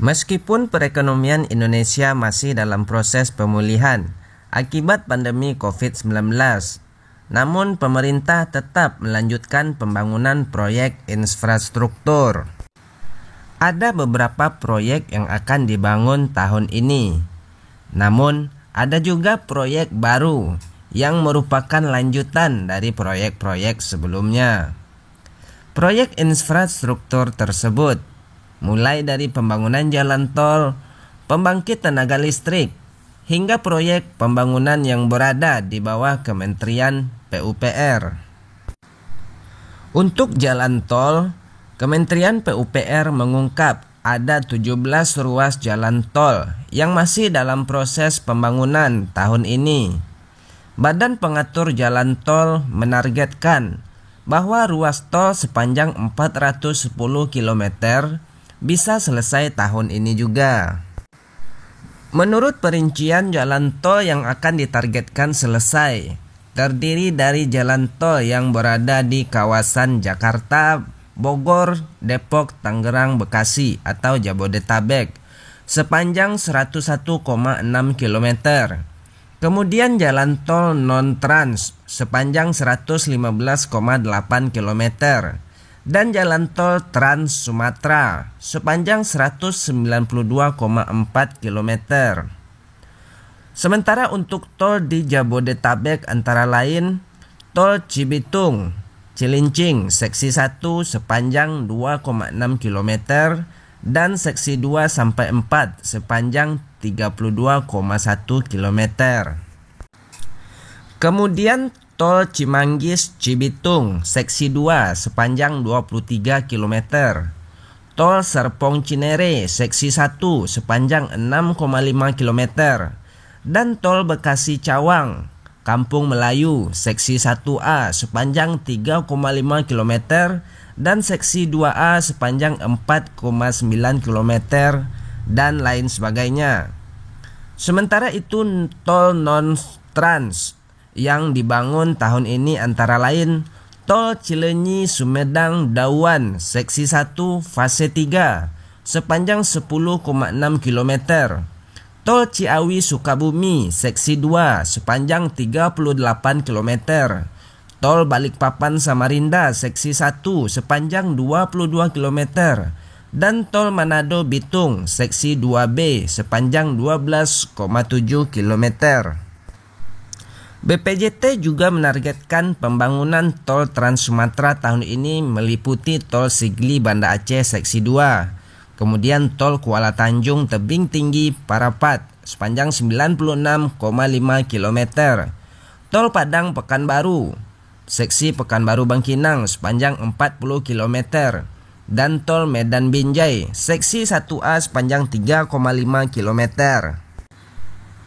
Meskipun perekonomian Indonesia masih dalam proses pemulihan akibat pandemi COVID-19, namun pemerintah tetap melanjutkan pembangunan proyek infrastruktur. Ada beberapa proyek yang akan dibangun tahun ini, namun ada juga proyek baru yang merupakan lanjutan dari proyek-proyek sebelumnya. Proyek infrastruktur tersebut mulai dari pembangunan jalan tol, pembangkit tenaga listrik, hingga proyek pembangunan yang berada di bawah Kementerian PUPR. Untuk jalan tol, Kementerian PUPR mengungkap ada 17 ruas jalan tol yang masih dalam proses pembangunan tahun ini. Badan Pengatur Jalan Tol menargetkan bahwa ruas tol sepanjang 410 km bisa selesai tahun ini juga. Menurut perincian jalan tol yang akan ditargetkan selesai, terdiri dari jalan tol yang berada di kawasan Jakarta, Bogor, Depok, Tangerang, Bekasi atau Jabodetabek sepanjang 101,6 km. Kemudian jalan tol non-trans sepanjang 115,8 km. Dan jalan tol Trans Sumatera sepanjang 192,4 km. Sementara untuk tol di Jabodetabek antara lain tol Cibitung, Cilincing seksi 1 sepanjang 2,6 km dan seksi 2 sampai 4 sepanjang 32,1 km. Kemudian tol Cimanggis Cibitung seksi 2 sepanjang 23 km. Tol Serpong Cinere seksi 1 sepanjang 6,5 km. Dan tol Bekasi Cawang Kampung Melayu seksi 1A sepanjang 3,5 km dan seksi 2A sepanjang 4,9 km dan lain sebagainya. Sementara itu tol non-trans yang dibangun tahun ini antara lain tol Cileunyi Sumedang Dauan seksi 1 fase 3 sepanjang 10,6 km. Tol Ciawi Sukabumi seksi 2 sepanjang 38 km. Tol Balikpapan Samarinda seksi 1 sepanjang 22 km. Dan tol Manado Bitung seksi 2B sepanjang 12,7 km. BPJT juga menargetkan pembangunan tol Trans Sumatera tahun ini meliputi tol Sigli Banda Aceh seksi 2, kemudian tol Kuala Tanjung Tebing Tinggi Parapat sepanjang 96,5 km, tol Padang Pekanbaru seksi Pekanbaru Bangkinang sepanjang 40 km, dan tol Medan Binjai seksi 1A sepanjang 3,5 km.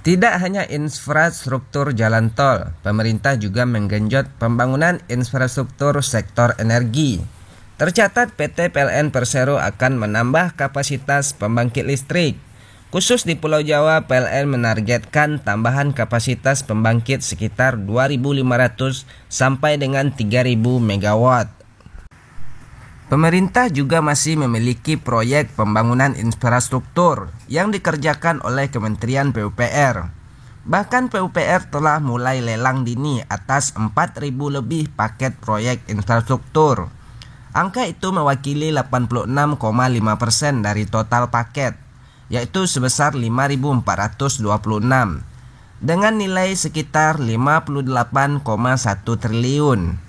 Tidak hanya infrastruktur jalan tol, pemerintah juga menggenjot pembangunan infrastruktur sektor energi. Tercatat PT PLN Persero akan menambah kapasitas pembangkit listrik. Khusus di Pulau Jawa, PLN menargetkan tambahan kapasitas pembangkit sekitar 2.500 sampai dengan 3.000 megawatt. Pemerintah juga masih memiliki proyek pembangunan infrastruktur yang dikerjakan oleh Kementerian PUPR. Bahkan PUPR telah mulai lelang dini atas 4.000 lebih paket proyek infrastruktur. Angka itu mewakili 86,5% dari total paket, yaitu sebesar 5.426, dengan nilai sekitar 58,1 triliun.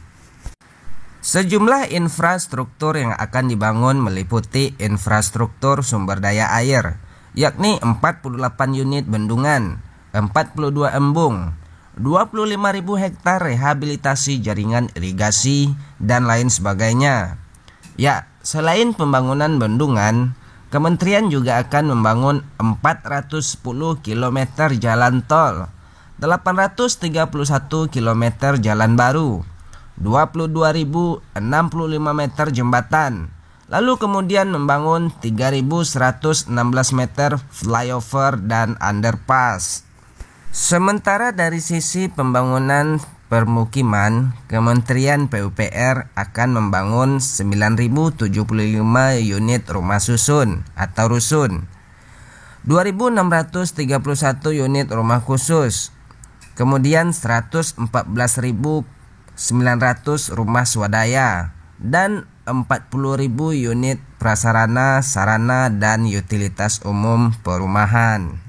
Sejumlah infrastruktur yang akan dibangun meliputi infrastruktur sumber daya air, yakni 48 unit bendungan, 42 embung, 25.000 hektar rehabilitasi jaringan irigasi, dan lain sebagainya. Ya, selain pembangunan bendungan, Kementerian juga akan membangun 410 km jalan tol, 831 km jalan baru, 22.065 meter jembatan, lalu kemudian membangun 3.116 meter flyover dan underpass. Sementara dari sisi pembangunan permukiman, Kementerian PUPR akan membangun 9.075 unit rumah susun atau rusun, 2.631 unit rumah khusus, kemudian 114.900 rumah swadaya, dan 40.000 unit prasarana, sarana, dan utilitas umum perumahan.